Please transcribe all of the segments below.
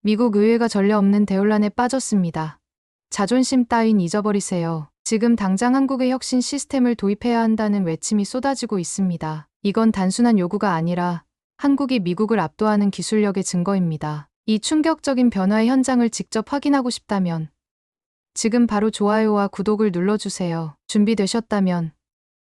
미국 의회가 전례 없는 대혼란에 빠졌습니다. 자존심 따윈 잊어버리세요. 지금 당장 한국의 혁신 시스템을 도입해야 한다는 외침이 쏟아지고 있습니다. 이건 단순한 요구가 아니라 한국이 미국을 압도하는 기술력의 증거입니다. 이 충격적인 변화의 현장을 직접 확인하고 싶다면 지금 바로 좋아요와 구독을 눌러주세요. 준비되셨다면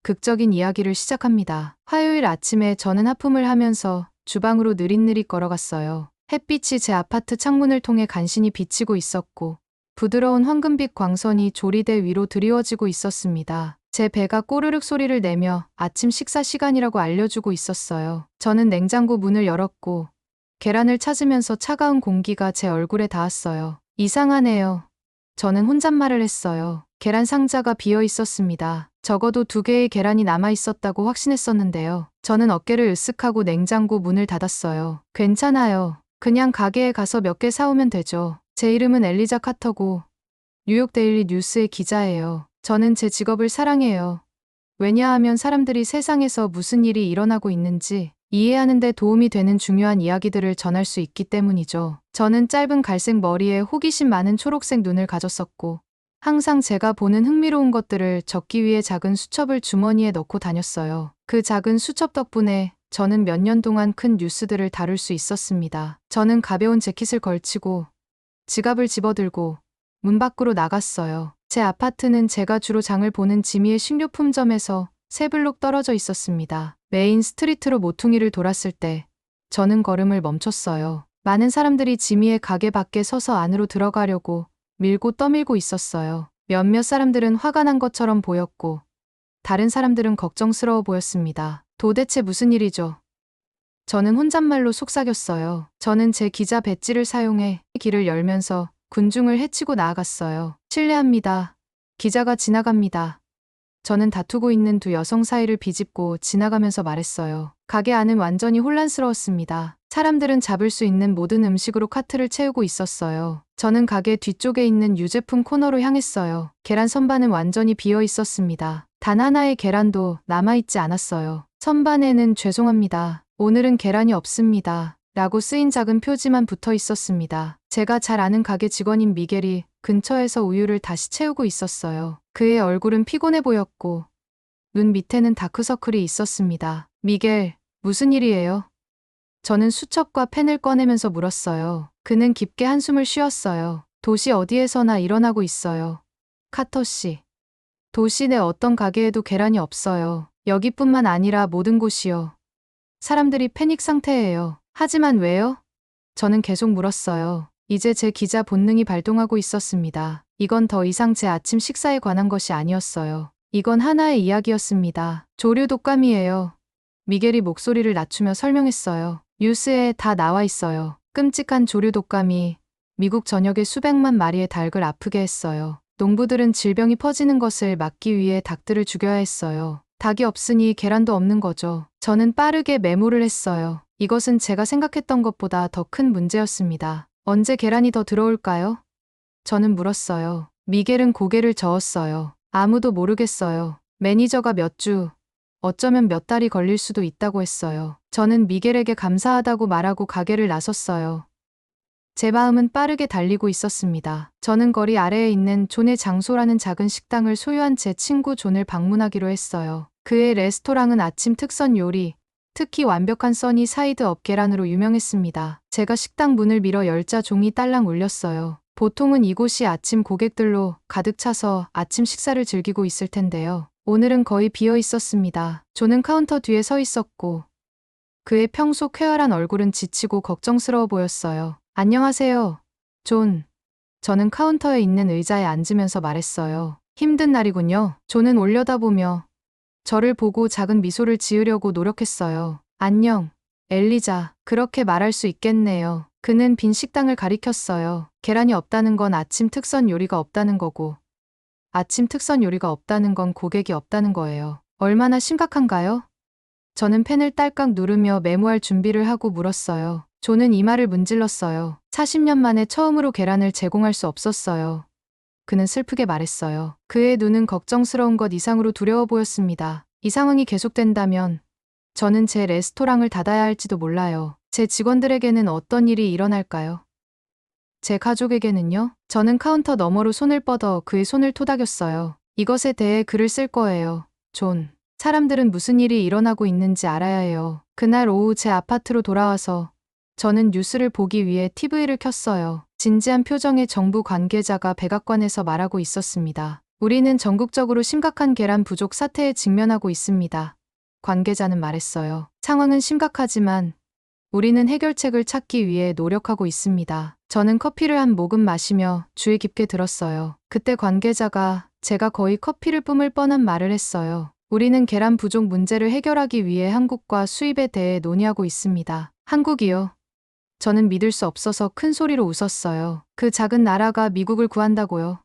극적인 이야기를 시작합니다. 화요일 아침에 저는 하품을 하면서 주방으로 느릿느릿 걸어갔어요. 햇빛이 제 아파트 창문을 통해 간신히 비치고 있었고 부드러운 황금빛 광선이 조리대 위로 드리워지고 있었습니다. 제 배가 꼬르륵 소리를 내며 아침 식사 시간이라고 알려주고 있었어요. 저는 냉장고 문을 열었고 계란을 찾으면서 차가운 공기가 제 얼굴에 닿았어요. 이상하네요. 저는 혼잣말을 했어요. 계란 상자가 비어 있었습니다. 적어도 2개의 계란이 남아 있었다고 확신했었는데요. 저는 어깨를 으쓱하고 냉장고 문을 닫았어요. 괜찮아요. 그냥 가게에 가서 몇 개 사오면 되죠. 제 이름은 엘리자 카터고 뉴욕 데일리 뉴스의 기자예요. 저는 제 직업을 사랑해요. 왜냐하면 사람들이 세상에서 무슨 일이 일어나고 있는지 이해하는 데 도움이 되는 중요한 이야기들을 전할 수 있기 때문이죠. 저는 짧은 갈색 머리에 호기심 많은 초록색 눈을 가졌었고 항상 제가 보는 흥미로운 것들을 적기 위해 작은 수첩을 주머니에 넣고 다녔어요. 그 작은 수첩 덕분에 저는 몇 년 동안 큰 뉴스들을 다룰 수 있었습니다. 저는 가벼운 재킷을 걸치고 지갑을 집어들고 문 밖으로 나갔어요. 제 아파트는 제가 주로 장을 보는 지미의 식료품점에서 3블록 떨어져 있었습니다. 메인 스트리트로 모퉁이를 돌았을 때 저는 걸음을 멈췄어요. 많은 사람들이 지미의 가게 밖에 서서 안으로 들어가려고 밀고 떠밀고 있었어요. 몇몇 사람들은 화가 난 것처럼 보였고 다른 사람들은 걱정스러워 보였습니다. 도대체 무슨 일이죠? 저는 혼잣말로 속삭였어요. 저는 제 기자 배지를 사용해 길을 열면서 군중을 헤치고 나아갔어요. 실례합니다. 기자가 지나갑니다. 저는 다투고 있는 2 여성 사이를 비집고 지나가면서 말했어요. 가게 안은 완전히 혼란스러웠습니다. 사람들은 잡을 수 있는 모든 음식으로 카트를 채우고 있었어요. 저는 가게 뒤쪽에 있는 유제품 코너로 향했어요. 계란 선반은 완전히 비어 있었습니다. 단 하나의 계란도 남아있지 않았어요. 선반에는 죄송합니다. 오늘은 계란이 없습니다. 라고 쓰인 작은 표지만 붙어 있었습니다. 제가 잘 아는 가게 직원인 미겔이 근처에서 우유를 다시 채우고 있었어요. 그의 얼굴은 피곤해 보였고 눈 밑에는 다크서클이 있었습니다. 미겔, 무슨 일이에요? 저는 수첩과 펜을 꺼내면서 물었어요. 그는 깊게 한숨을 쉬었어요. 도시 어디에서나 일어나고 있어요. 카터 씨. 도시 내 어떤 가게에도 계란이 없어요. 여기뿐만 아니라 모든 곳이요. 사람들이 패닉 상태예요. 하지만 왜요? 저는 계속 물었어요. 이제 제 기자 본능이 발동하고 있었습니다. 이건 더 이상 제 아침 식사에 관한 것이 아니었어요. 이건 하나의 이야기였습니다. 조류 독감이에요. 미겔이 목소리를 낮추며 설명했어요. 뉴스에 다 나와 있어요. 끔찍한 조류 독감이 미국 전역의 수백만 마리의 닭을 아프게 했어요. 농부들은 질병이 퍼지는 것을 막기 위해 닭들을 죽여야 했어요. 닭이 없으니 계란도 없는 거죠. 저는 빠르게 메모를 했어요. 이것은 제가 생각했던 것보다 더 큰 문제였습니다. 언제 계란이 더 들어올까요? 저는 물었어요. 미겔은 고개를 저었어요. 아무도 모르겠어요. 매니저가 몇 주, 어쩌면 몇 달이 걸릴 수도 있다고 했어요. 저는 미겔에게 감사하다고 말하고 가게를 나섰어요. 제 마음은 빠르게 달리고 있었습니다. 저는 거리 아래에 있는 존의 장소라는 작은 식당을 소유한 제 친구 존을 방문하기로 했어요. 그의 레스토랑은 아침 특선 요리, 특히 완벽한 써니 사이드 업 계란으로 유명했습니다. 제가 식당 문을 밀어 열자 종이 딸랑 울렸어요. 보통은 이곳이 아침 고객들로 가득 차서 아침 식사를 즐기고 있을 텐데요. 오늘은 거의 비어 있었습니다. 존은 카운터 뒤에 서 있었고 그의 평소 쾌활한 얼굴은 지치고 걱정스러워 보였어요. 안녕하세요, 존. 저는 카운터에 있는 의자에 앉으면서 말했어요. 힘든 날이군요. 존은 올려다보며 저를 보고 작은 미소를 지으려고 노력했어요. 안녕, 엘리자. 그렇게 말할 수 있겠네요. 그는 빈 식당을 가리켰어요. 계란이 없다는 건 아침 특선 요리가 없다는 거고 아침 특선 요리가 없다는 건 고객이 없다는 거예요. 얼마나 심각한가요? 저는 펜을 딸깍 누르며 메모할 준비를 하고 물었어요. 존은 이마를 문질렀어요. 40년 만에 처음으로 계란을 제공할 수 없었어요. 그는 슬프게 말했어요. 그의 눈은 걱정스러운 것 이상으로 두려워 보였습니다. 이 상황이 계속된다면 저는 제 레스토랑을 닫아야 할지도 몰라요. 제 직원들에게는 어떤 일이 일어날까요? 제 가족에게는요? 저는 카운터 너머로 손을 뻗어 그의 손을 토닥였어요. 이것에 대해 글을 쓸 거예요. 존. 사람들은 무슨 일이 일어나고 있는지 알아야 해요. 그날 오후 제 아파트로 돌아와서 저는 뉴스를 보기 위해 TV를 켰어요. 진지한 표정의 정부 관계자가 백악관에서 말하고 있었습니다. 우리는 전국적으로 심각한 계란 부족 사태에 직면하고 있습니다. 관계자는 말했어요. 상황은 심각하지만 우리는 해결책을 찾기 위해 노력하고 있습니다. 저는 커피를 한 모금 마시며 주의 깊게 들었어요. 그때 관계자가 제가 거의 커피를 뿜을 뻔한 말을 했어요. 우리는 계란 부족 문제를 해결하기 위해 한국과 수입에 대해 논의하고 있습니다. 한국이요? 저는 믿을 수 없어서 큰 소리로 웃었어요. 그 작은 나라가 미국을 구한다고요?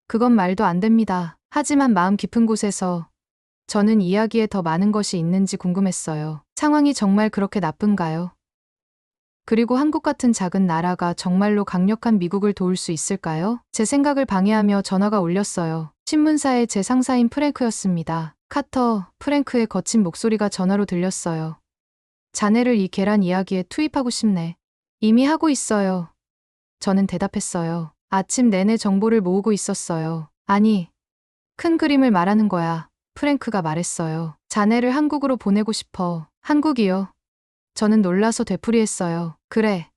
그건 말도 안 됩니다. 하지만 마음 깊은 곳에서 저는 이야기에 더 많은 것이 있는지 궁금했어요. 상황이 정말 그렇게 나쁜가요? 그리고 한국 같은 작은 나라가 정말로 강력한 미국을 도울 수 있을까요? 제 생각을 방해하며 전화가 울렸어요. 신문사의 제 상사인 프랭크였습니다. 카터, 프랭크의 거친 목소리가 전화로 들렸어요. 자네를 이 계란 이야기에 투입하고 싶네. 이미 하고 있어요. 저는 대답했어요. 아침 내내 정보를 모으고 있었어요. 아니, 큰 그림을 말하는 거야. 프랭크가 말했어요. 자네를 한국으로 보내고 싶어. 한국이요? 저는 놀라서 되풀이했어요. 그래.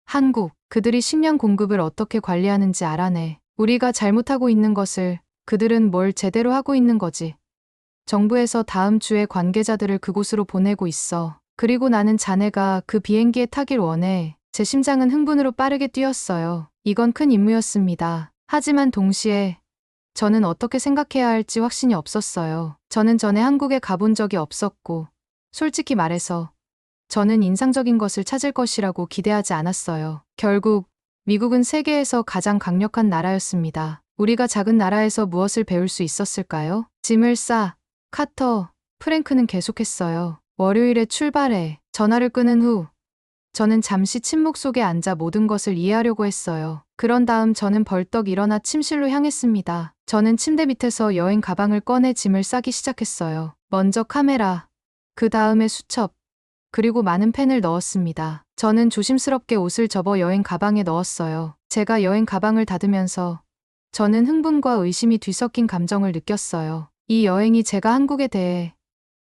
한국. 그들이 식량 공급을 어떻게 관리하는지 알아내. 우리가 잘못하고 있는 것을 그들은 뭘 제대로 하고 있는 거지. 정부에서 다음 주에 관계자들을 그곳으로 보내고 있어. 그리고 나는 자네가 그 비행기에 타길 원해. 제 심장은 흥분으로 빠르게 뛰었어요. 이건 큰 임무였습니다. 하지만 동시에 저는 어떻게 생각해야 할지 확신이 없었어요. 저는 전에 한국에 가본 적이 없었고, 솔직히 말해서 저는 인상적인 것을 찾을 것이라고 기대하지 않았어요. 결국 미국은 세계에서 가장 강력한 나라였습니다. 우리가 작은 나라에서 무엇을 배울 수 있었을까요? 짐을 싸. 카터, 프랭크는 계속했어요. 월요일에 출발해. 전화를 끊은 후 저는 잠시 침묵 속에 앉아 모든 것을 이해하려고 했어요. 그런 다음 저는 벌떡 일어나 침실로 향했습니다. 저는 침대 밑에서 여행 가방을 꺼내 짐을 싸기 시작했어요. 먼저 카메라, 그 다음에 수첩, 그리고 많은 펜을 넣었습니다. 저는 조심스럽게 옷을 접어 여행 가방에 넣었어요. 제가 여행 가방을 닫으면서 저는 흥분과 의심이 뒤섞인 감정을 느꼈어요. 이 여행이 제가 한국에 대해,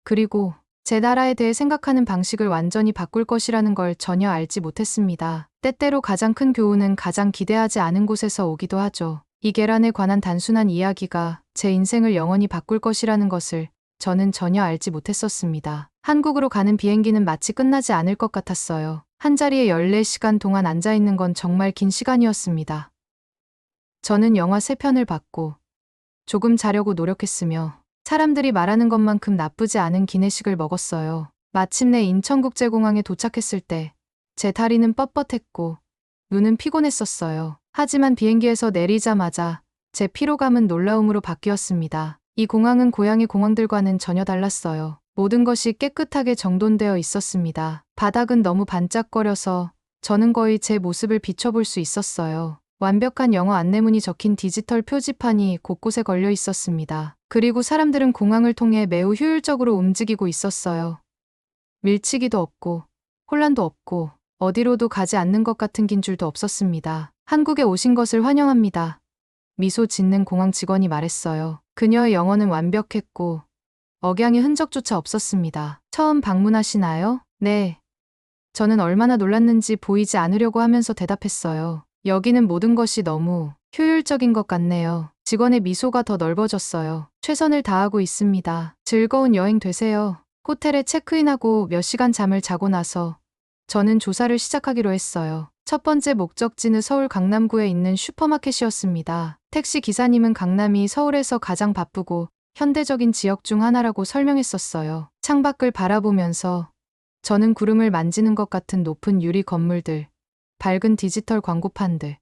그리고 제 나라에 대해 생각하는 방식을 완전히 바꿀 것이라는 걸 전혀 알지 못했습니다. 때때로 가장 큰 교훈은 가장 기대하지 않은 곳에서 오기도 하죠. 이 계란에 관한 단순한 이야기가 제 인생을 영원히 바꿀 것이라는 것을 저는 전혀 알지 못했었습니다. 한국으로 가는 비행기는 마치 끝나지 않을 것 같았어요. 한자리에 14시간 동안 앉아있는 건 정말 긴 시간이었습니다. 저는 영화 3편을 봤고 조금 자려고 노력했으며 사람들이 말하는 것만큼 나쁘지 않은 기내식을 먹었어요. 마침내 인천국제공항에 도착했을 때 제 다리는 뻣뻣했고 눈은 피곤했었어요. 하지만 비행기에서 내리자마자 제 피로감은 놀라움으로 바뀌었습니다. 이 공항은 고향의 공항들과는 전혀 달랐어요. 모든 것이 깨끗하게 정돈되어 있었습니다. 바닥은 너무 반짝거려서 저는 거의 제 모습을 비춰볼 수 있었어요. 완벽한 영어 안내문이 적힌 디지털 표지판이 곳곳에 걸려 있었습니다. 그리고 사람들은 공항을 통해 매우 효율적으로 움직이고 있었어요. 밀치기도 없고 혼란도 없고 어디로도 가지 않는 것 같은 긴 줄도 없었습니다. 한국에 오신 것을 환영합니다. 미소 짓는 공항 직원이 말했어요. 그녀의 영어는 완벽했고 억양의 흔적조차 없었습니다. 처음 방문하시나요? 네. 저는 얼마나 놀랐는지 보이지 않으려고 하면서 대답했어요. 여기는 모든 것이 너무 효율적인 것 같네요. 직원의 미소가 더 넓어졌어요. 최선을 다하고 있습니다. 즐거운 여행 되세요. 호텔에 체크인하고 몇 시간 잠을 자고 나서 저는 조사를 시작하기로 했어요. 첫 번째 목적지는 서울 강남구에 있는 슈퍼마켓이었습니다. 택시 기사님은 강남이 서울에서 가장 바쁘고 현대적인 지역 중 하나라고 설명했었어요. 창밖을 바라보면서 저는 구름을 만지는 것 같은 높은 유리 건물들, 밝은 디지털 광고판들,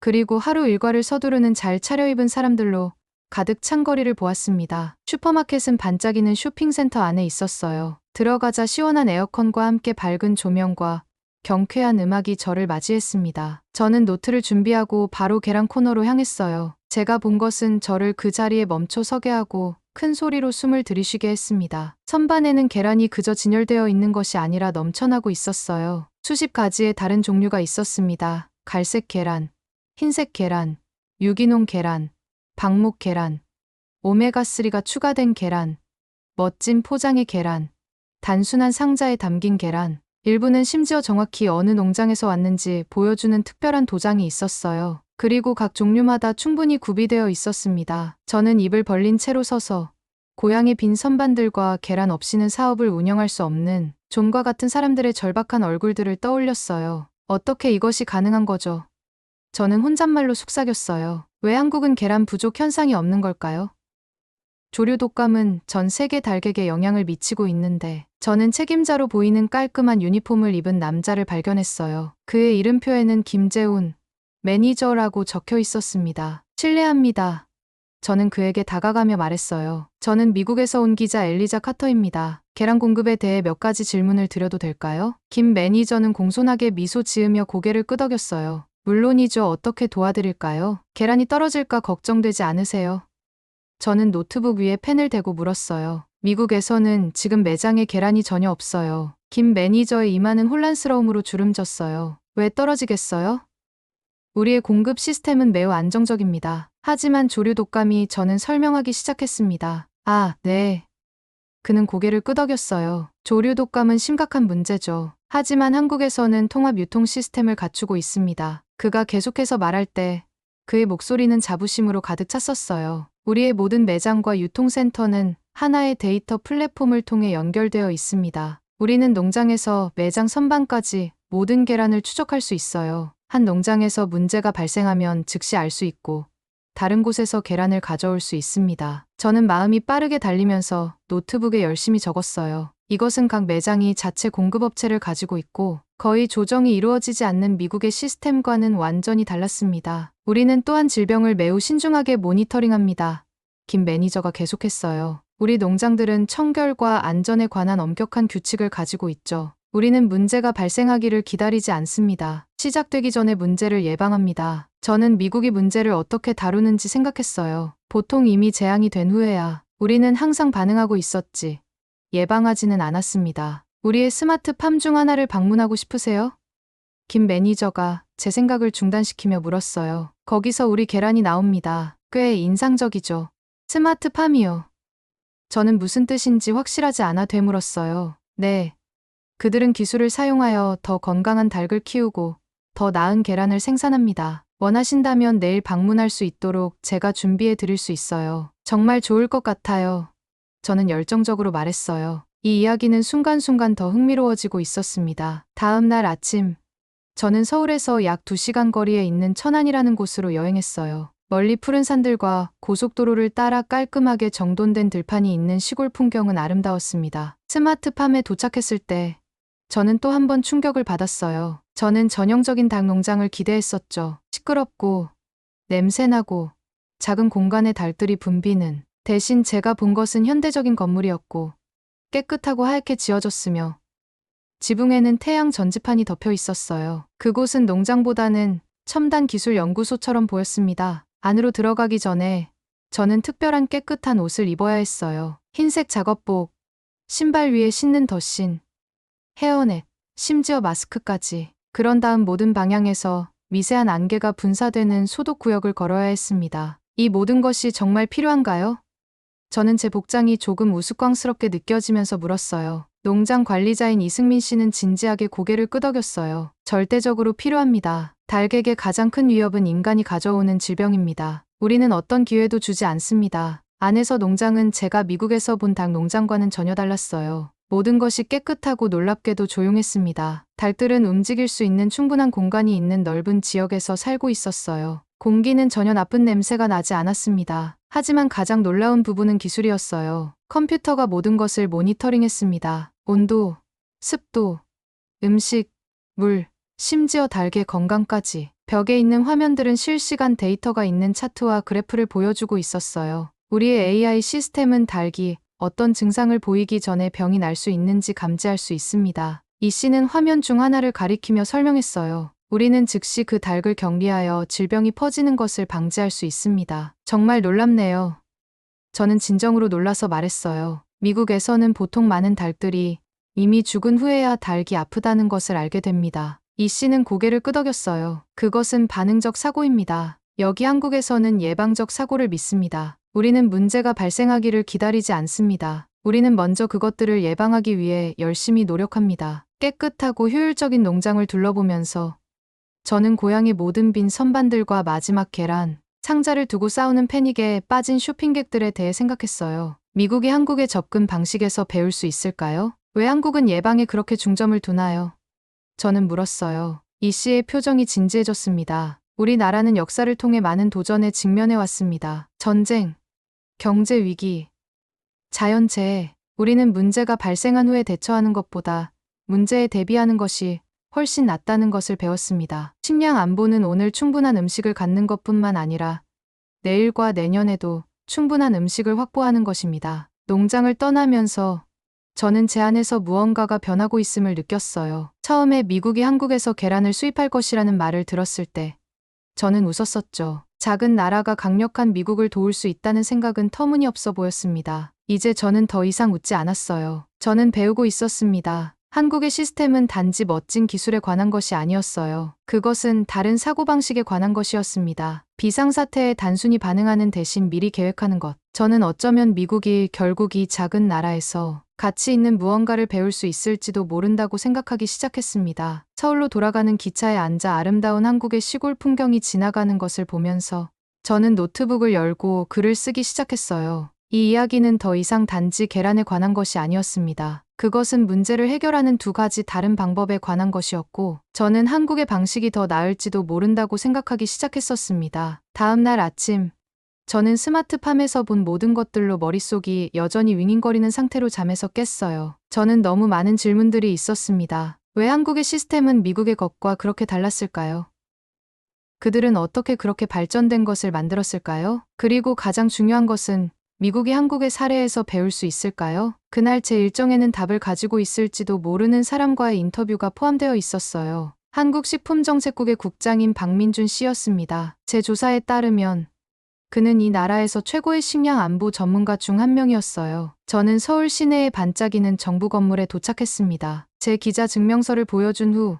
그리고 하루 일과를 서두르는 잘 차려입은 사람들로 가득 찬 거리를 보았습니다. 슈퍼마켓은 반짝이는 쇼핑센터 안에 있었어요. 들어가자 시원한 에어컨과 함께 밝은 조명과 경쾌한 음악이 저를 맞이했습니다. 저는 노트를 준비하고 바로 계란 코너로 향했어요. 제가 본 것은 저를 그 자리에 멈춰 서게 하고 큰 소리로 숨을 들이쉬게 했습니다. 선반에는 계란이 그저 진열되어 있는 것이 아니라 넘쳐나고 있었어요. 수십 가지의 다른 종류가 있었습니다. 갈색 계란, 흰색 계란, 유기농 계란, 방목 계란, 오메가3가 추가된 계란, 멋진 포장의 계란, 단순한 상자에 담긴 계란, 일부는 심지어 정확히 어느 농장에서 왔는지 보여주는 특별한 도장이 있었어요. 그리고 각 종류마다 충분히 구비되어 있었습니다. 저는 입을 벌린 채로 서서 고향의 빈 선반들과 계란 없이는 사업을 운영할 수 없는 좀과 같은 사람들의 절박한 얼굴들을 떠올렸어요. 어떻게 이것이 가능한 거죠? 저는 혼잣말로 속삭였어요. 왜 한국은 계란 부족 현상이 없는 걸까요? 조류 독감은 전 세계 닭에게 영향을 미치고 있는데 저는 책임자로 보이는 깔끔한 유니폼을 입은 남자를 발견했어요. 그의 이름표에는 김재훈, 매니저라고 적혀 있었습니다. 실례합니다. 저는 그에게 다가가며 말했어요. 저는 미국에서 온 기자 엘리자 카터입니다. 계란 공급에 대해 몇 가지 질문을 드려도 될까요? 김 매니저는 공손하게 미소 지으며 고개를 끄덕였어요. 물론이죠. 어떻게 도와드릴까요? 계란이 떨어질까 걱정되지 않으세요? 저는 노트북 위에 펜을 대고 물었어요. 미국에서는 지금 매장에 계란이 전혀 없어요. 김 매니저의 이마는 혼란스러움으로 주름졌어요. 왜 떨어지겠어요? 우리의 공급 시스템은 매우 안정적입니다. 하지만 조류 독감이 저는 설명하기 시작했습니다. 아, 네. 그는 고개를 끄덕였어요. 조류 독감은 심각한 문제죠. 하지만 한국에서는 통합 유통 시스템을 갖추고 있습니다. 그가 계속해서 말할 때 그의 목소리는 자부심으로 가득 찼었어요. 우리의 모든 매장과 유통센터는 하나의 데이터 플랫폼을 통해 연결되어 있습니다. 우리는 농장에서 매장 선반까지 모든 계란을 추적할 수 있어요. 한 농장에서 문제가 발생하면 즉시 알 수 있고 다른 곳에서 계란을 가져올 수 있습니다. 저는 마음이 빠르게 달리면서 노트북에 열심히 적었어요. 이것은 각 매장이 자체 공급업체를 가지고 있고 거의 조정이 이루어지지 않는 미국의 시스템과는 완전히 달랐습니다. 우리는 또한 질병을 매우 신중하게 모니터링합니다. 김 매니저가 계속했어요. 우리 농장들은 청결과 안전에 관한 엄격한 규칙을 가지고 있죠. 우리는 문제가 발생하기를 기다리지 않습니다. 시작되기 전에 문제를 예방합니다. 저는 미국이 문제를 어떻게 다루는지 생각했어요. 보통 이미 재앙이 된 후에야 우리는 항상 반응하고 있었지. 예방하지는 않았습니다. 우리의 스마트팜 중 하나를 방문하고 싶으세요? 김 매니저가 제 생각을 중단시키며 물었어요. 거기서 우리 계란이 나옵니다. 꽤 인상적이죠. 스마트팜이요. 저는 무슨 뜻인지 확실하지 않아 되물었어요. 네. 그들은 기술을 사용하여 더 건강한 닭을 키우고 더 나은 계란을 생산합니다. 원하신다면 내일 방문할 수 있도록 제가 준비해 드릴 수 있어요. 정말 좋을 것 같아요. 저는 열정적으로 말했어요. 이 이야기는 순간순간 더 흥미로워지고 있었습니다. 다음 날 아침, 저는 서울에서 약 2시간 거리에 있는 천안이라는 곳으로 여행했어요. 멀리 푸른 산들과 고속도로를 따라 깔끔하게 정돈된 들판이 있는 시골 풍경은 아름다웠습니다. 스마트팜에 도착했을 때 저는 또 한 번 충격을 받았어요. 저는 전형적인 닭 농장을 기대했었죠. 시끄럽고 냄새나고 작은 공간에 닭들이 붐비는. 대신 제가 본 것은 현대적인 건물이었고 깨끗하고 하얗게 지어졌으며 지붕에는 태양 전지판이 덮여 있었어요. 그곳은 농장보다는 첨단 기술 연구소처럼 보였습니다. 안으로 들어가기 전에 저는 특별한 깨끗한 옷을 입어야 했어요. 흰색 작업복, 신발 위에 신는 덧신, 헤어넷, 심지어 마스크까지. 그런 다음 모든 방향에서 미세한 안개가 분사되는 소독 구역을 걸어야 했습니다. 이 모든 것이 정말 필요한가요? 저는 제 복장이 조금 우스꽝스럽게 느껴지면서 물었어요. 농장 관리자인 이승민 씨는 진지하게 고개를 끄덕였어요. 절대적으로 필요합니다. 닭에게 가장 큰 위협은 인간이 가져오는 질병입니다. 우리는 어떤 기회도 주지 않습니다. 안에서 농장은 제가 미국에서 본 닭 농장과는 전혀 달랐어요. 모든 것이 깨끗하고 놀랍게도 조용했습니다. 닭들은 움직일 수 있는 충분한 공간이 있는 넓은 지역에서 살고 있었어요. 공기는 전혀 나쁜 냄새가 나지 않았습니다. 하지만 가장 놀라운 부분은 기술이었어요. 컴퓨터가 모든 것을 모니터링했습니다. 온도, 습도, 음식, 물, 심지어 닭의 건강까지. 벽에 있는 화면들은 실시간 데이터가 있는 차트와 그래프를 보여주고 있었어요. 우리의 AI 시스템은 닭이 어떤 증상을 보이기 전에 병이 날 수 있는지 감지할 수 있습니다. 이 씨는 화면 중 하나를 가리키며 설명했어요. 우리는 즉시 그 닭을 격리하여 질병이 퍼지는 것을 방지할 수 있습니다. 정말 놀랍네요. 저는 진정으로 놀라서 말했어요. 미국에서는 보통 많은 닭들이 이미 죽은 후에야 닭이 아프다는 것을 알게 됩니다. 이 씨는 고개를 끄덕였어요. 그것은 반응적 사고입니다. 여기 한국에서는 예방적 사고를 믿습니다. 우리는 문제가 발생하기를 기다리지 않습니다. 우리는 먼저 그것들을 예방하기 위해 열심히 노력합니다. 깨끗하고 효율적인 농장을 둘러보면서 저는 고향의 모든 빈 선반들과 마지막 계란, 상자를 두고 싸우는 패닉에 빠진 쇼핑객들에 대해 생각했어요. 미국이 한국의 접근 방식에서 배울 수 있을까요? 왜 한국은 예방에 그렇게 중점을 두나요? 저는 물었어요. 이 씨의 표정이 진지해졌습니다. 우리나라는 역사를 통해 많은 도전에 직면해 왔습니다. 전쟁, 경제 위기, 자연재해. 우리는 문제가 발생한 후에 대처하는 것보다 문제에 대비하는 것이 훨씬 낫다는 것을 배웠습니다. 식량 안보는 오늘 충분한 음식을 갖는 것뿐만 아니라 내일과 내년에도 충분한 음식을 확보하는 것입니다. 농장을 떠나면서 저는 제 안에서 무언가가 변하고 있음을 느꼈어요. 처음에 미국이 한국에서 계란을 수입할 것이라는 말을 들었을 때 저는 웃었었죠. 작은 나라가 강력한 미국을 도울 수 있다는 생각은 터무니없어 보였습니다. 이제 저는 더 이상 웃지 않았어요. 저는 배우고 있었습니다. 한국의 시스템은 단지 멋진 기술에 관한 것이 아니었어요. 그것은 다른 사고방식에 관한 것이었습니다. 비상사태에 단순히 반응하는 대신 미리 계획하는 것. 저는 어쩌면 미국이 결국 이 작은 나라에서 가치 있는 무언가를 배울 수 있을지도 모른다고 생각하기 시작했습니다. 서울로 돌아가는 기차에 앉아 아름다운 한국의 시골 풍경이 지나가는 것을 보면서 저는 노트북을 열고 글을 쓰기 시작했어요. 이 이야기는 더 이상 단지 계란에 관한 것이 아니었습니다. 그것은 문제를 해결하는 두 가지 다른 방법에 관한 것이었고, 저는 한국의 방식이 더 나을지도 모른다고 생각하기 시작했었습니다. 다음 날 아침, 저는 스마트팜에서 본 모든 것들로 머릿속이 여전히 윙윙거리는 상태로 잠에서 깼어요. 저는 너무 많은 질문들이 있었습니다. 왜 한국의 시스템은 미국의 것과 그렇게 달랐을까요? 그들은 어떻게 그렇게 발전된 것을 만들었을까요? 그리고 가장 중요한 것은 미국이 한국의 사례에서 배울 수 있을까요? 그날 제 일정에는 답을 가지고 있을지도 모르는 사람과의 인터뷰가 포함되어 있었어요. 한국식품정책국의 국장인 박민준 씨였습니다. 제 조사에 따르면 그는 이 나라에서 최고의 식량 안보 전문가 중 한 명이었어요. 저는 서울 시내의 반짝이는 정부 건물에 도착했습니다. 제 기자 증명서를 보여준 후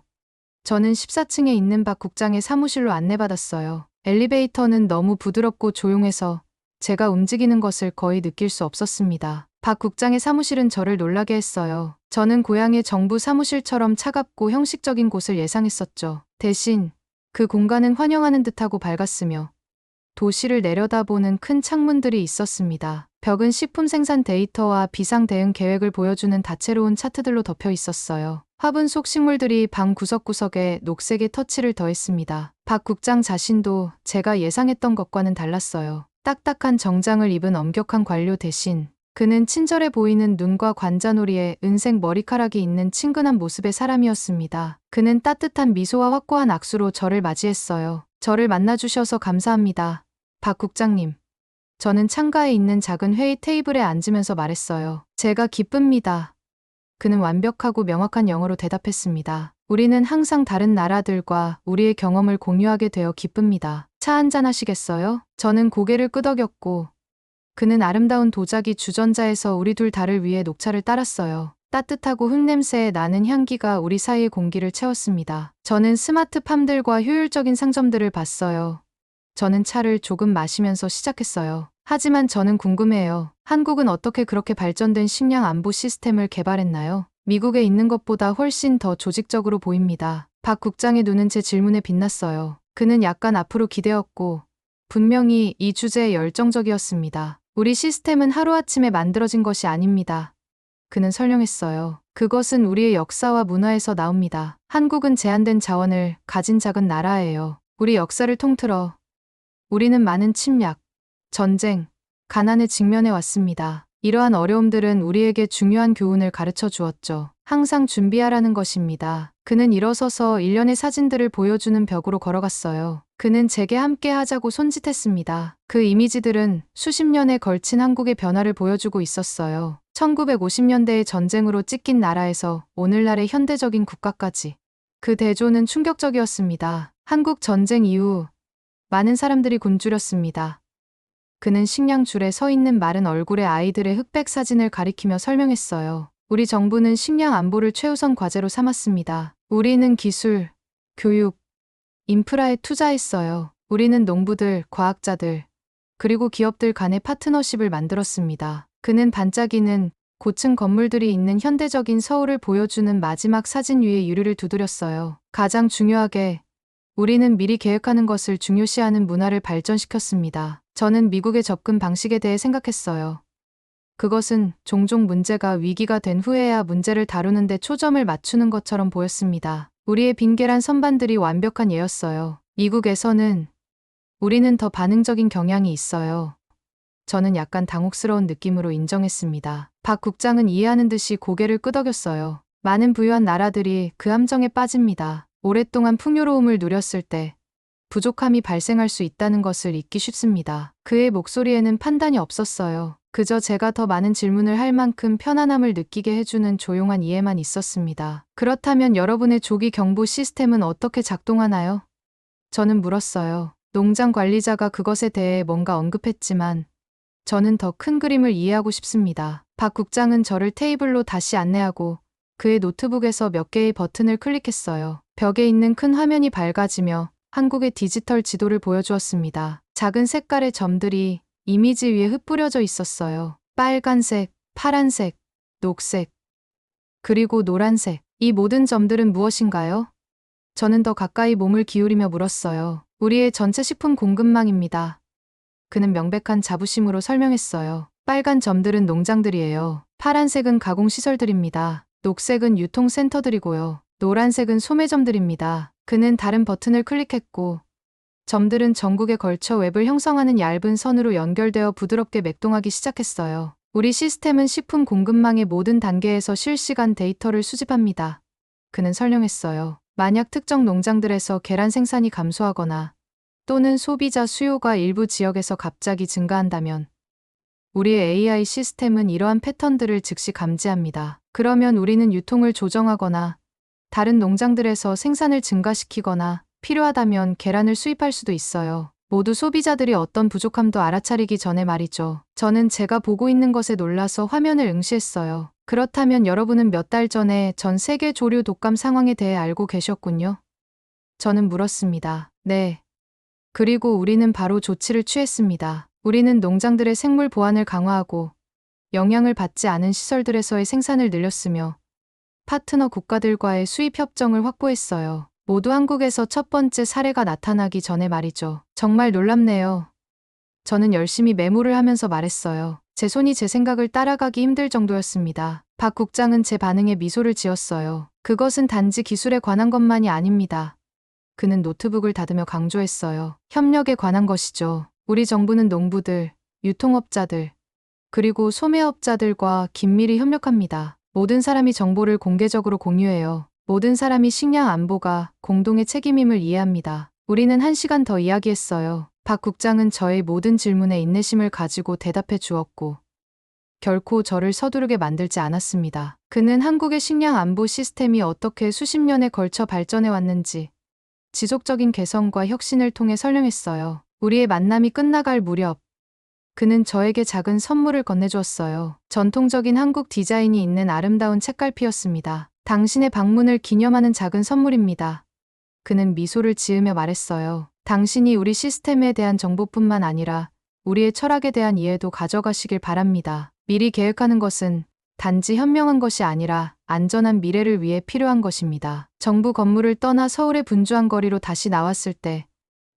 저는 14층에 있는 박 국장의 사무실로 안내받았어요. 엘리베이터는 너무 부드럽고 조용해서 제가 움직이는 것을 거의 느낄 수 없었습니다. 박 국장의 사무실은 저를 놀라게 했어요. 저는 고향의 정부 사무실처럼 차갑고 형식적인 곳을 예상했었죠. 대신 그 공간은 환영하는 듯하고 밝았으며 도시를 내려다보는 큰 창문들이 있었습니다. 벽은 식품 생산 데이터와 비상 대응 계획을 보여주는 다채로운 차트들로 덮여 있었어요. 화분 속 식물들이 방 구석구석에 녹색의 터치를 더했습니다. 박 국장 자신도 제가 예상했던 것과는 달랐어요. 딱딱한 정장을 입은 엄격한 관료 대신 그는 친절해 보이는 눈과 관자놀이에 은색 머리카락이 있는 친근한 모습의 사람이었습니다. 그는 따뜻한 미소와 확고한 악수로 저를 맞이했어요. 저를 만나주셔서 감사합니다. 박 국장님. 저는 창가에 있는 작은 회의 테이블에 앉으면서 말했어요. 제가 기쁩니다. 그는 완벽하고 명확한 영어로 대답했습니다. 우리는 항상 다른 나라들과 우리의 경험을 공유하게 되어 기쁩니다. 차 한잔 하시겠어요? 저는 고개를 끄덕였고 그는 아름다운 도자기 주전자에서 우리 둘 다를 위해 녹차를 따랐어요. 따뜻하고 흙냄새에 나는 향기가 우리 사이의 공기를 채웠습니다. 저는 스마트팜들과 효율적인 상점들을 봤어요. 저는 차를 조금 마시면서 시작했어요. 하지만 저는 궁금해요. 한국은 어떻게 그렇게 발전된 식량 안보 시스템을 개발했나요? 미국에 있는 것보다 훨씬 더 조직적으로 보입니다. 박 국장의 눈은 제 질문에 빛났어요. 그는 약간 앞으로 기대었고 분명히 이 주제에 열정적이었습니다. 우리 시스템은 하루아침에 만들어진 것이 아닙니다. 그는 설명했어요. 그것은 우리의 역사와 문화에서 나옵니다. 한국은 제한된 자원을 가진 작은 나라예요. 우리 역사를 통틀어 우리는 많은 침략, 전쟁, 가난에 직면해 왔습니다. 이러한 어려움들은 우리에게 중요한 교훈을 가르쳐 주었죠. 항상 준비하라는 것입니다. 그는 일어서서 일련의 사진들을 보여주는 벽으로 걸어갔어요. 그는 제게 함께 하자고 손짓했습니다. 그 이미지들은 수십 년에 걸친 한국의 변화를 보여주고 있었어요. 1950년대의 전쟁으로 찢긴 나라에서 오늘날의 현대적인 국가까지. 그 대조는 충격적이었습니다. 한국 전쟁 이후 많은 사람들이 굶주렸습니다. 그는 식량줄에 서 있는 마른 얼굴의 아이들의 흑백 사진을 가리키며 설명했어요. 우리 정부는 식량 안보를 최우선 과제로 삼았습니다. 우리는 기술, 교육, 인프라에 투자했어요. 우리는 농부들, 과학자들, 그리고 기업들 간의 파트너십을 만들었습니다. 그는 반짝이는 고층 건물들이 있는 현대적인 서울을 보여주는 마지막 사진 위에 유리를 두드렸어요. 가장 중요하게 우리는 미리 계획하는 것을 중요시하는 문화를 발전시켰습니다. 저는 미국의 접근 방식에 대해 생각했어요. 그것은 종종 문제가 위기가 된 후에야 문제를 다루는 데 초점을 맞추는 것처럼 보였습니다. 우리의 빈계란 선반들이 완벽한 예였어요. 미국에서는 우리는 더 반응적인 경향이 있어요. 저는 약간 당혹스러운 느낌으로 인정했습니다. 박 국장은 이해하는 듯이 고개를 끄덕였어요. 많은 부유한 나라들이 그 함정에 빠집니다. 오랫동안 풍요로움을 누렸을 때 부족함이 발생할 수 있다는 것을 잊기 쉽습니다. 그의 목소리에는 판단이 없었어요. 그저 제가 더 많은 질문을 할 만큼 편안함을 느끼게 해주는 조용한 이해만 있었습니다. 그렇다면 여러분의 조기 경보 시스템은 어떻게 작동하나요? 저는 물었어요. 농장 관리자가 그것에 대해 뭔가 언급했지만 저는 더 큰 그림을 이해하고 싶습니다. 박 국장은 저를 테이블로 다시 안내하고 그의 노트북에서 몇 개의 버튼을 클릭했어요. 벽에 있는 큰 화면이 밝아지며 한국의 디지털 지도를 보여주었습니다. 작은 색깔의 점들이 이미지 위에 흩뿌려져 있었어요. 빨간색, 파란색, 녹색, 그리고 노란색. 이 모든 점들은 무엇인가요? 저는 더 가까이 몸을 기울이며 물었어요. 우리의 전체 식품 공급망입니다. 그는 명백한 자부심으로 설명했어요. 빨간 점들은 농장들이에요. 파란색은 가공시설들입니다. 녹색은 유통센터들이고요. 노란색은 소매점들입니다. 그는 다른 버튼을 클릭했고 점들은 전국에 걸쳐 웹을 형성하는 얇은 선으로 연결되어 부드럽게 맥동하기 시작했어요. 우리 시스템은 식품 공급망의 모든 단계에서 실시간 데이터를 수집합니다. 그는 설명했어요. 만약 특정 농장들에서 계란 생산이 감소하거나 또는 소비자 수요가 일부 지역에서 갑자기 증가한다면 우리의 AI 시스템은 이러한 패턴들을 즉시 감지합니다. 그러면 우리는 유통을 조정하거나 다른 농장들에서 생산을 증가시키거나 필요하다면 계란을 수입할 수도 있어요. 모두 소비자들이 어떤 부족함도 알아차리기 전에 말이죠. 저는 제가 보고 있는 것에 놀라서 화면을 응시했어요. 그렇다면 여러분은 몇 달 전에 전 세계 조류 독감 상황에 대해 알고 계셨군요. 저는 물었습니다. 네. 그리고 우리는 바로 조치를 취했습니다. 우리는 농장들의 생물 보안을 강화하고 영향을 받지 않은 시설들에서의 생산을 늘렸으며 파트너 국가들과의 수입 협정을 확보했어요. 모두 한국에서 첫 번째 사례가 나타나기 전에 말이죠. 정말 놀랍네요. 저는 열심히 메모를 하면서 말했어요. 제 손이 제 생각을 따라가기 힘들 정도였습니다. 박 국장은 제 반응에 미소를 지었어요. 그것은 단지 기술에 관한 것만이 아닙니다. 그는 노트북을 닫으며 강조했어요. 협력에 관한 것이죠. 우리 정부는 농부들, 유통업자들, 그리고 소매업자들과 긴밀히 협력합니다. 모든 사람이 정보를 공개적으로 공유해요. 모든 사람이 식량 안보가 공동의 책임임을 이해합니다. 우리는 1시간 더 이야기했어요. 박 국장은 저의 모든 질문에 인내심을 가지고 대답해 주었고 결코 저를 서두르게 만들지 않았습니다. 그는 한국의 식량 안보 시스템이 어떻게 수십 년에 걸쳐 발전해 왔는지 지속적인 개선과 혁신을 통해 설명했어요. 우리의 만남이 끝나갈 무렵 그는 저에게 작은 선물을 건네주었어요. 전통적인 한국 디자인이 있는 아름다운 책갈피였습니다. 당신의 방문을 기념하는 작은 선물입니다. 그는 미소를 지으며 말했어요. 당신이 우리 시스템에 대한 정보뿐만 아니라 우리의 철학에 대한 이해도 가져가시길 바랍니다. 미리 계획하는 것은 단지 현명한 것이 아니라 안전한 미래를 위해 필요한 것입니다. 정부 건물을 떠나 서울의 분주한 거리로 다시 나왔을 때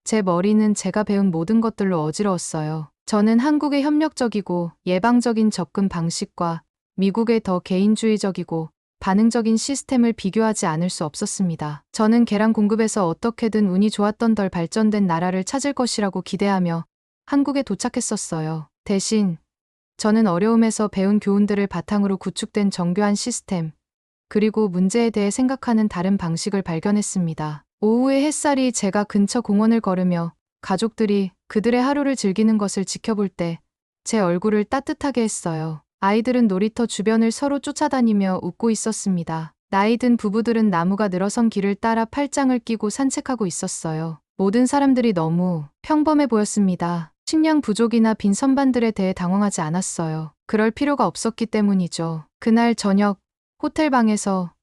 제 머리는 제가 배운 모든 것들로 어지러웠어요. 저는 한국의 협력적이고 예방적인 접근 방식과 미국의 더 개인주의적이고 반응적인 시스템을 비교하지 않을 수 없었습니다. 저는 계란 공급에서 어떻게든 운이 좋았던 덜 발전된 나라를 찾을 것이라고 기대하며 한국에 도착했었어요. 대신 저는 어려움에서 배운 교훈들을 바탕으로 구축된 정교한 시스템, 그리고 문제에 대해 생각하는 다른 방식을 발견했습니다. 오후의 햇살이 제가 근처 공원을 걸으며 가족들이 그들의 하루를 즐기는 것을 지켜볼 때 제 얼굴을 따뜻하게 했어요. 아이들은 놀이터 주변을 서로 쫓아다니며 웃고 있었습니다. 나이 든 부부들은 나무가 늘어선 길을 따라 팔짱을 끼고 산책하고 있었어요. 모든 사람들이 너무 평범해 보였습니다. 식량 부족이나 빈 선반들에 대해 당황하지 않았어요. 그럴 필요가 없었기 때문이죠. 그날 저녁 호텔 방에서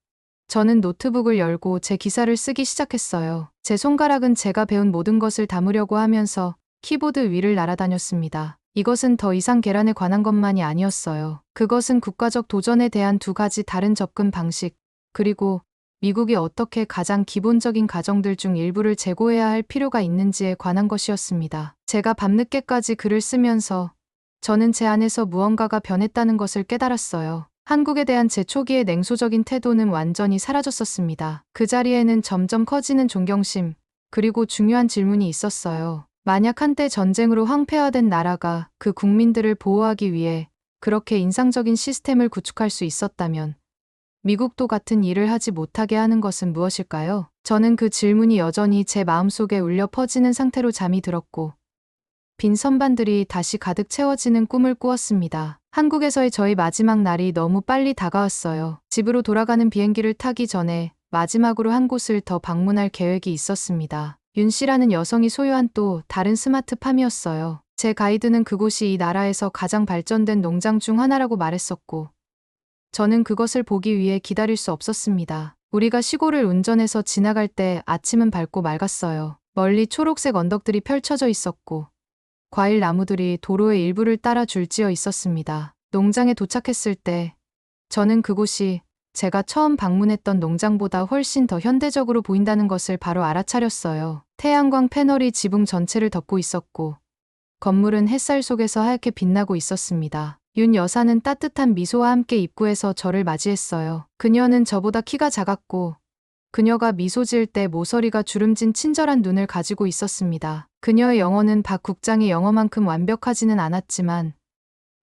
저는 노트북을 열고 제 기사를 쓰기 시작했어요. 제 손가락은 제가 배운 모든 것을 담으려고 하면서 키보드 위를 날아다녔습니다. 이것은 더 이상 계란에 관한 것만이 아니었어요. 그것은 국가적 도전에 대한 두 가지 다른 접근 방식, 그리고 미국이 어떻게 가장 기본적인 가정들 중 일부를 재고해야 할 필요가 있는지에 관한 것이었습니다. 제가 밤늦게까지 글을 쓰면서 저는 제 안에서 무언가가 변했다는 것을 깨달았어요. 한국에 대한 제 초기의 냉소적인 태도는 완전히 사라졌었습니다. 그 자리에는 점점 커지는 존경심, 그리고 중요한 질문이 있었어요. 만약 한때 전쟁으로 황폐화된 나라가 그 국민들을 보호하기 위해 그렇게 인상적인 시스템을 구축할 수 있었다면 미국도 같은 일을 하지 못하게 하는 것은 무엇일까요? 저는 그 질문이 여전히 제 마음속에 울려 퍼지는 상태로 잠이 들었고 빈 선반들이 다시 가득 채워지는 꿈을 꾸었습니다. 한국에서의 저희 마지막 날이 너무 빨리 다가왔어요. 집으로 돌아가는 비행기를 타기 전에 마지막으로 한 곳을 더 방문할 계획이 있었습니다. 윤 씨라는 여성이 소유한 또 다른 스마트팜이었어요. 제 가이드는 그곳이 이 나라에서 가장 발전된 농장 중 하나라고 말했었고 저는 그것을 보기 위해 기다릴 수 없었습니다. 우리가 시골을 운전해서 지나갈 때 아침은 밝고 맑았어요. 멀리 초록색 언덕들이 펼쳐져 있었고 과일 나무들이 도로의 일부를 따라 줄지어 있었습니다. 농장에 도착했을 때 저는 그곳이 제가 처음 방문했던 농장보다 훨씬 더 현대적으로 보인다는 것을 바로 알아차렸어요. 태양광 패널이 지붕 전체를 덮고 있었고 건물은 햇살 속에서 하얗게 빛나고 있었습니다. 윤 여사는 따뜻한 미소와 함께 입구에서 저를 맞이했어요. 그녀는 저보다 키가 작았고 그녀가 미소 지을 때 모서리가 주름진 친절한 눈을 가지고 있었습니다. 그녀의 영어는 박 국장의 영어만큼 완벽하지는 않았지만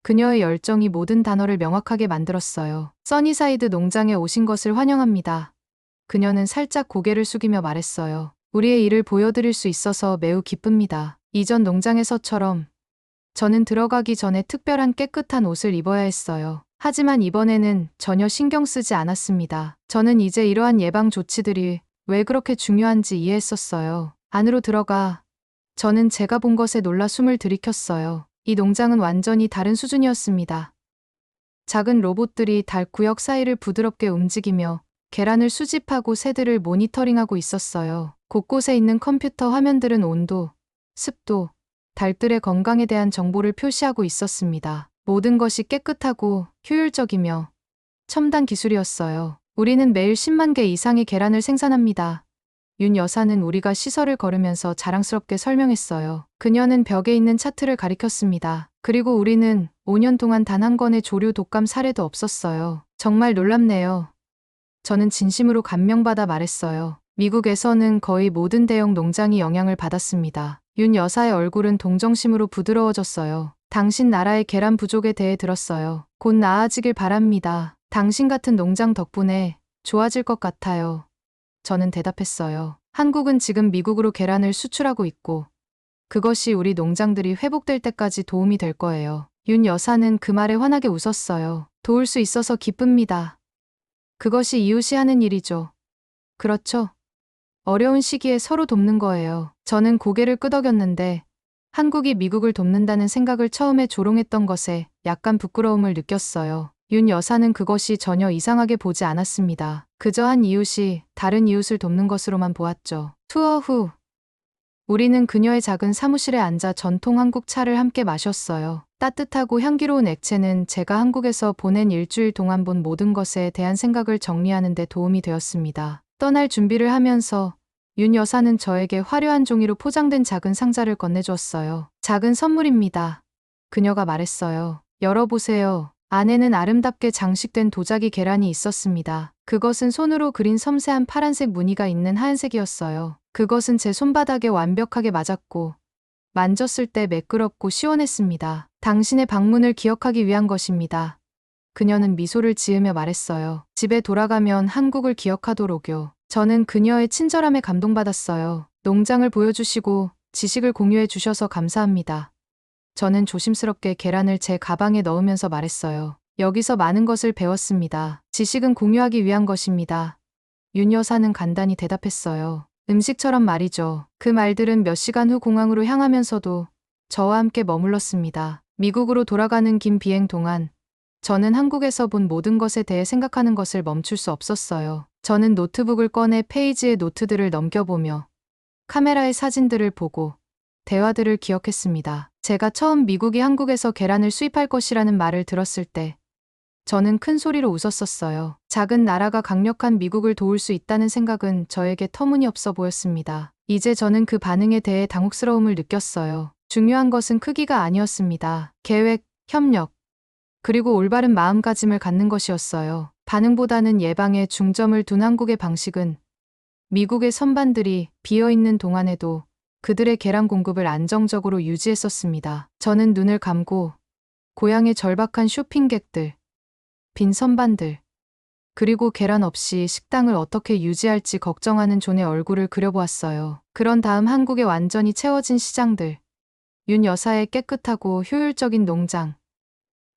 그녀의 열정이 모든 단어를 명확하게 만들었어요. 써니사이드 농장에 오신 것을 환영합니다. 그녀는 살짝 고개를 숙이며 말했어요. 우리의 일을 보여드릴 수 있어서 매우 기쁩니다. 이전 농장에서처럼 저는 들어가기 전에 특별한 깨끗한 옷을 입어야 했어요. 하지만 이번에는 전혀 신경 쓰지 않았습니다. 저는 이제 이러한 예방 조치들이 왜 그렇게 중요한지 이해했었어요. 안으로 들어가 저는 제가 본 것에 놀라 숨을 들이켰어요. 이 농장은 완전히 다른 수준이었습니다. 작은 로봇들이 달 구역 사이를 부드럽게 움직이며 계란을 수집하고 새들을 모니터링하고 있었어요. 곳곳에 있는 컴퓨터 화면들은 온도, 습도, 달들의 건강에 대한 정보를 표시하고 있었습니다. 모든 것이 깨끗하고 효율적이며 첨단 기술이었어요. 우리는 매일 10만 개 이상의 계란을 생산합니다. 윤 여사는 우리가 시설을 걸으면서 자랑스럽게 설명했어요. 그녀는 벽에 있는 차트를 가리켰습니다. 그리고 우리는 5년 동안 단 한 건의 조류 독감 사례도 없었어요. 정말 놀랍네요. 저는 진심으로 감명받아 말했어요. 미국에서는 거의 모든 대형 농장이 영향을 받았습니다. 윤 여사의 얼굴은 동정심으로 부드러워졌어요. 당신 나라의 계란 부족에 대해 들었어요. 곧 나아지길 바랍니다. 당신 같은 농장 덕분에 좋아질 것 같아요. 저는 대답했어요. 한국은 지금 미국으로 계란을 수출하고 있고 그것이 우리 농장들이 회복될 때까지 도움이 될 거예요. 윤 여사는 그 말에 환하게 웃었어요. 도울 수 있어서 기쁩니다. 그것이 이웃이 하는 일이죠. 그렇죠. 어려운 시기에 서로 돕는 거예요. 저는 고개를 끄덕였는데 한국이 미국을 돕는다는 생각을 처음에 조롱했던 것에 약간 부끄러움을 느꼈어요. 윤 여사는 그것이 전혀 이상하게 보지 않았습니다. 그저 한 이웃이 다른 이웃을 돕는 것으로만 보았죠. 투어 후 우리는 그녀의 작은 사무실에 앉아 전통 한국 차를 함께 마셨어요. 따뜻하고 향기로운 액체는 제가 한국에서 보낸 일주일 동안 본 모든 것에 대한 생각을 정리하는 데 도움이 되었습니다. 떠날 준비를 하면서 윤 여사는 저에게 화려한 종이로 포장된 작은 상자를 건네주었어요. 작은 선물입니다. 그녀가 말했어요. 열어보세요. 안에는 아름답게 장식된 도자기 계란이 있었습니다. 그것은 손으로 그린 섬세한 파란색 무늬가 있는 하얀색이었어요. 그것은 제 손바닥에 완벽하게 맞았고 만졌을 때 매끄럽고 시원했습니다. 당신의 방문을 기억하기 위한 것입니다. 그녀는 미소를 지으며 말했어요. 집에 돌아가면 한국을 기억하도록요. 저는 그녀의 친절함에 감동받았어요. 농장을 보여주시고 지식을 공유해 주셔서 감사합니다. 저는 조심스럽게 계란을 제 가방에 넣으면서 말했어요. 여기서 많은 것을 배웠습니다. 지식은 공유하기 위한 것입니다. 윤 여사는 간단히 대답했어요. 음식처럼 말이죠. 그 말들은 몇 시간 후 공항으로 향하면서도 저와 함께 머물렀습니다. 미국으로 돌아가는 긴 비행 동안 저는 한국에서 본 모든 것에 대해 생각하는 것을 멈출 수 없었어요. 저는 노트북을 꺼내 페이지의 노트들을 넘겨보며 카메라의 사진들을 보고 대화들을 기억했습니다. 제가 처음 미국이 한국에서 계란을 수입할 것이라는 말을 들었을 때 저는 큰 소리로 웃었었어요. 작은 나라가 강력한 미국을 도울 수 있다는 생각은 저에게 터무니없어 보였습니다. 이제 저는 그 반응에 대해 당혹스러움을 느꼈어요. 중요한 것은 크기가 아니었습니다. 계획, 협력, 그리고 올바른 마음가짐을 갖는 것이었어요. 반응보다는 예방에 중점을 둔 한국의 방식은 미국의 선반들이 비어있는 동안에도 그들의 계란 공급을 안정적으로 유지했었습니다. 저는 눈을 감고 고향의 절박한 쇼핑객들, 빈 선반들, 그리고 계란 없이 식당을 어떻게 유지할지 걱정하는 존의 얼굴을 그려보았어요. 그런 다음 한국의 완전히 채워진 시장들, 윤 여사의 깨끗하고 효율적인 농장,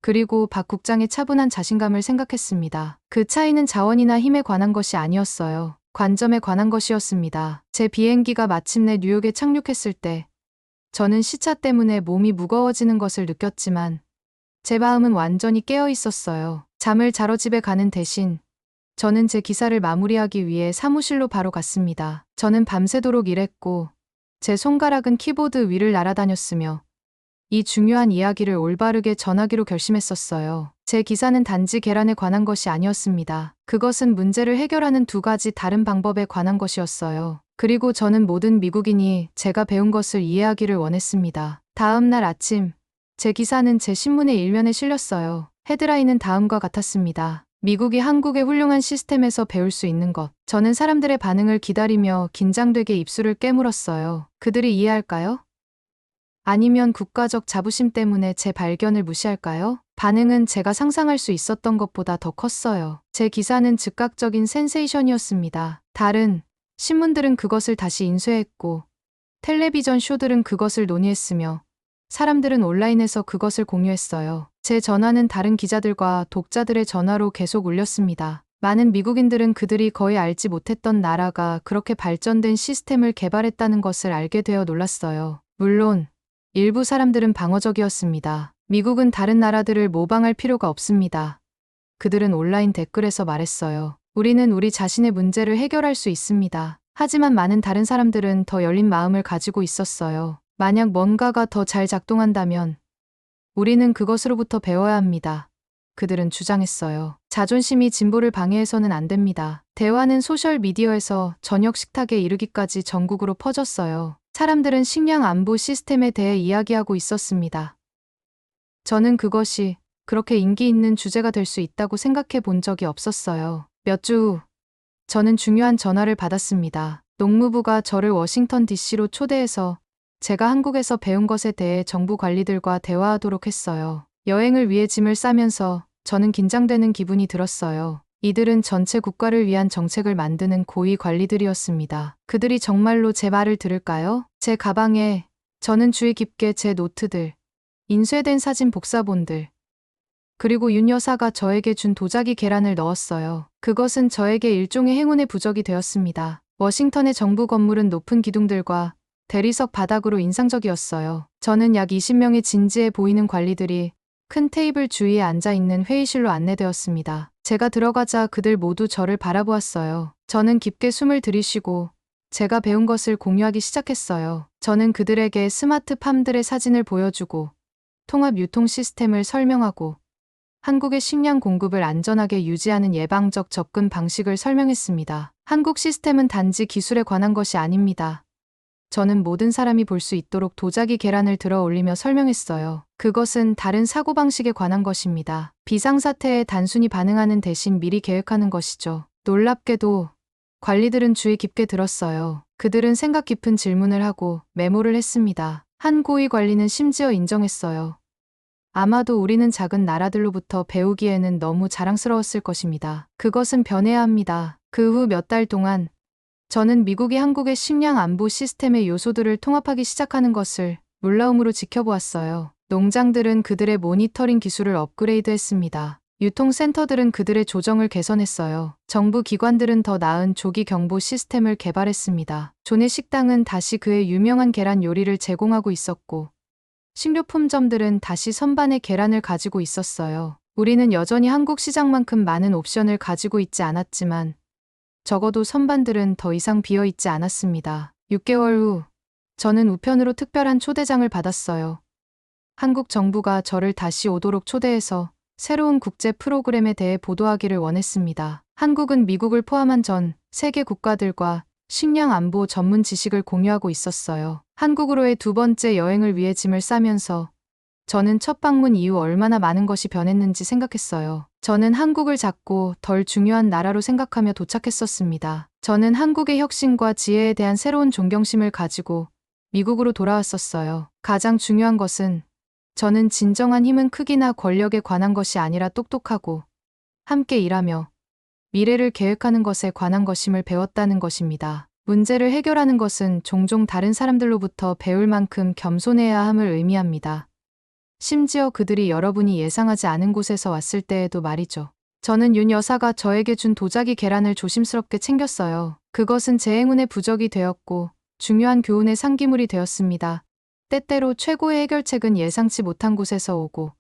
그리고 박 국장의 차분한 자신감을 생각했습니다. 그 차이는 자원이나 힘에 관한 것이 아니었어요. 관점에 관한 것이었습니다. 제 비행기가 마침내 뉴욕에 착륙했을 때 저는 시차 때문에 몸이 무거워지는 것을 느꼈지만 제 마음은 완전히 깨어 있었어요. 잠을 자러 집에 가는 대신 저는 제 기사를 마무리하기 위해 사무실로 바로 갔습니다. 저는 밤새도록 일했고 제 손가락은 키보드 위를 날아다녔으며 이 중요한 이야기를 올바르게 전하기로 결심했었어요. 제 기사는 단지 계란에 관한 것이 아니었습니다. 그것은 문제를 해결하는 두 가지 다른 방법에 관한 것이었어요. 그리고 저는 모든 미국인이 제가 배운 것을 이해하기를 원했습니다. 다음 날 아침, 제 기사는 제 신문의 일면에 실렸어요. 헤드라인은 다음과 같았습니다. 미국이 한국의 훌륭한 시스템에서 배울 수 있는 것. 저는 사람들의 반응을 기다리며 긴장되게 입술을 깨물었어요. 그들이 이해할까요? 아니면 국가적 자부심 때문에 제 발견을 무시할까요? 반응은 제가 상상할 수 있었던 것보다 더 컸어요. 제 기사는 즉각적인 센세이션이었습니다. 다른 신문들은 그것을 다시 인쇄했고 텔레비전 쇼들은 그것을 논의했으며 사람들은 온라인에서 그것을 공유했어요. 제 전화는 다른 기자들과 독자들의 전화로 계속 울렸습니다. 많은 미국인들은 그들이 거의 알지 못했던 나라가 그렇게 발전된 시스템을 개발했다는 것을 알게 되어 놀랐어요. 물론 일부 사람들은 방어적이었습니다. 미국은 다른 나라들을 모방할 필요가 없습니다. 그들은 온라인 댓글에서 말했어요. 우리는 우리 자신의 문제를 해결할 수 있습니다. 하지만 많은 다른 사람들은 더 열린 마음을 가지고 있었어요. 만약 뭔가가 더 잘 작동한다면 우리는 그것으로부터 배워야 합니다. 그들은 주장했어요. 자존심이 진보를 방해해서는 안 됩니다. 대화는 소셜미디어에서 저녁 식탁에 이르기까지 전국으로 퍼졌어요. 사람들은 식량 안보 시스템에 대해 이야기하고 있었습니다. 저는 그것이 그렇게 인기 있는 주제가 될 수 있다고 생각해 본 적이 없었어요. 몇 주 후, 저는 중요한 전화를 받았습니다. 농무부가 저를 워싱턴 DC로 초대해서 제가 한국에서 배운 것에 대해 정부 관리들과 대화하도록 했어요. 여행을 위해 짐을 싸면서 저는 긴장되는 기분이 들었어요. 이들은 전체 국가를 위한 정책을 만드는 고위 관리들이었습니다. 그들이 정말로 제 말을 들을까요? 제 가방에 저는 주의 깊게 제 노트들, 인쇄된 사진 복사본들, 그리고 윤 여사가 저에게 준 도자기 계란을 넣었어요. 그것은 저에게 일종의 행운의 부적이 되었습니다. 워싱턴의 정부 건물은 높은 기둥들과 대리석 바닥으로 인상적이었어요. 저는 약 20명의 진지해 보이는 관리들이 큰 테이블 주위에 앉아있는 회의실로 안내되었습니다. 제가 들어가자 그들 모두 저를 바라보았어요. 저는 깊게 숨을 들이쉬고 제가 배운 것을 공유하기 시작했어요. 저는 그들에게 스마트팜들의 사진을 보여주고 통합 유통 시스템을 설명하고 한국의 식량 공급을 안전하게 유지하는 예방적 접근 방식을 설명했습니다. 한국 시스템은 단지 기술에 관한 것이 아닙니다. 저는 모든 사람이 볼 수 있도록 도자기 계란을 들어 올리며 설명했어요. 그것은 다른 사고방식에 관한 것입니다. 비상사태에 단순히 반응하는 대신 미리 계획하는 것이죠. 놀랍게도 관리들은 주의 깊게 들었어요. 그들은 생각 깊은 질문을 하고 메모를 했습니다. 한 고위 관리는 심지어 인정했어요. 아마도 우리는 작은 나라들로부터 배우기에는 너무 자랑스러웠을 것입니다. 그것은 변해야 합니다. 그 후 몇 달 동안 저는 미국이 한국의 식량 안보 시스템의 요소들을 통합하기 시작하는 것을 놀라움으로 지켜보았어요. 농장들은 그들의 모니터링 기술을 업그레이드했습니다. 유통센터들은 그들의 조정을 개선했어요. 정부 기관들은 더 나은 조기 경보 시스템을 개발했습니다. 존의 식당은 다시 그의 유명한 계란 요리를 제공하고 있었고 식료품점들은 다시 선반의 계란을 가지고 있었어요. 우리는 여전히 한국 시장만큼 많은 옵션을 가지고 있지 않았지만 적어도 선반들은 더 이상 비어 있지 않았습니다. 6개월 후 저는 우편으로 특별한 초대장을 받았어요. 한국 정부가 저를 다시 오도록 초대해서 새로운 국제 프로그램에 대해 보도하기를 원했습니다. 한국은 미국을 포함한 전 세계 국가들과 식량 안보 전문 지식을 공유하고 있었어요. 한국으로의 두 번째 여행을 위해 짐을 싸면서 저는 첫 방문 이후 얼마나 많은 것이 변했는지 생각했어요. 저는 한국을 작고 덜 중요한 나라로 생각하며 도착했었습니다. 저는 한국의 혁신과 지혜에 대한 새로운 존경심을 가지고 미국으로 돌아왔었어요. 가장 중요한 것은 저는 진정한 힘은 크기나 권력에 관한 것이 아니라 똑똑하고 함께 일하며 미래를 계획하는 것에 관한 것임을 배웠다는 것입니다. 문제를 해결하는 것은 종종 다른 사람들로부터 배울 만큼 겸손해야 함을 의미합니다. 심지어 그들이 여러분이 예상하지 않은 곳에서 왔을 때에도 말이죠. 저는 윤 여사가 저에게 준 도자기 계란을 조심스럽게 챙겼어요. 그것은 제 행운의 부적이 되었고 중요한 교훈의 상기물이 되었습니다. 때때로 최고의 해결책은 예상치 못한 곳에서 오고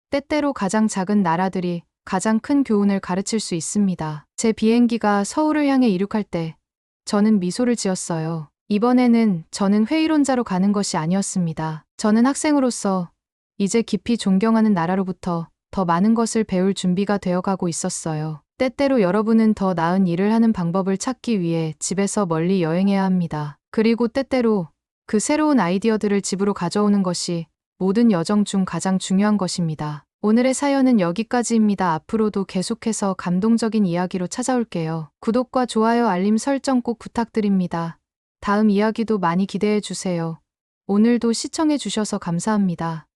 때때로 가장 작은 나라들이 가장 큰 교훈을 가르칠 수 있습니다. 제 비행기가 서울을 향해 이륙할 때 저는 미소를 지었어요. 이번에는 저는 회의론자로 가는 것이 아니었습니다. 저는 학생으로서 이제 깊이 존경하는 나라로부터 더 많은 것을 배울 준비가 되어가고 있었어요. 때때로 여러분은 더 나은 일을 하는 방법을 찾기 위해 집에서 멀리 여행해야 합니다. 그리고 때때로 그 새로운 아이디어들을 집으로 가져오는 것이 모든 여정 중 가장 중요한 것입니다. 오늘의 사연은 여기까지입니다. 앞으로도 계속해서 감동적인 이야기로 찾아올게요. 구독과 좋아요, 알림 설정 꼭 부탁드립니다. 다음 이야기도 많이 기대해 주세요. 오늘도 시청해 주셔서 감사합니다.